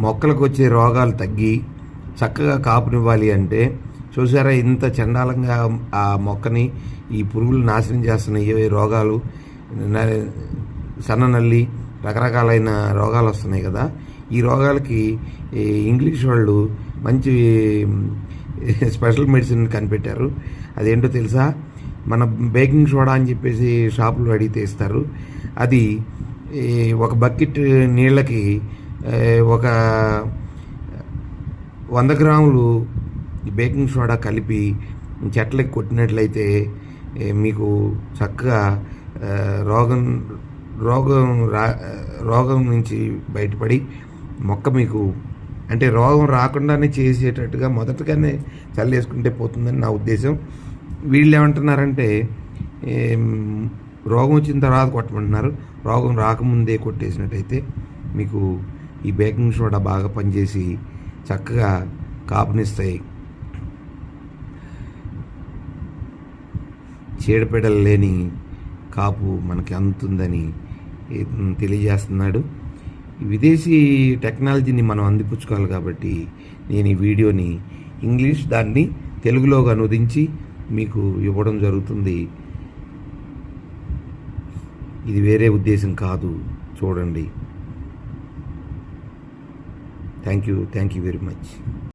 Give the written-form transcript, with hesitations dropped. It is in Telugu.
మొక్కలకు వచ్చే రోగాలు తగ్గి చక్కగా కాపునివ్వాలి అంటే చూసారా, ఇంత చండాలంగా ఆ మొక్కని ఈ పురుగులు నాశనం చేస్తున్నాయి. ఏ రోగాలు, సన్ననల్లి, రకరకాలైన రోగాలు వస్తున్నాయి కదా. ఈ రోగాలకి ఇంగ్లీష్ వాళ్ళు మంచి స్పెషల్ మెడిసిన్ కనిపెట్టారు. అదేంటో తెలుసా? మన బేకింగ్ సోడా అని చెప్పేసి షాపులో అడిగితే ఇస్తారు. అది ఒక బకెట్ నీళ్ళకి ఒక 100 గ్రాములు బేకింగ్ సోడా కలిపి చెట్లకి కొట్టినట్లయితే మీకు చక్కగా రోగం నుంచి బయటపడి మొక్క మీకు అంటే రోగం రాకుండానే చేసేటట్టుగా మొదటగానే చల్లేసుకుంటే పోతుందని నా ఉద్దేశం. వీళ్ళు ఏమంటున్నారంటే రోగం వచ్చిన తర్వాత కొట్టమంటున్నారు. రోగం రాకముందే కొట్టేసినట్టయితే మీకు ఈ బేకింగ్ సోడా బాగా పనిచేసి చక్కగా కాపునిస్తాయి. చీడపీడలు లేని కాపు మనకి అందుతుందని తెలియజేస్తున్నాడు. విదేశీ టెక్నాలజీని మనం అందిపుచ్చుకోవాలి కాబట్టి నేను ఈ వీడియోని ఇంగ్లీష్ దాన్ని తెలుగులోకి అనువదించి మీకు ఇవ్వడం జరుగుతుంది. ఇది వేరే ఉద్దేశం కాదు, చూడండి. Thank you very much.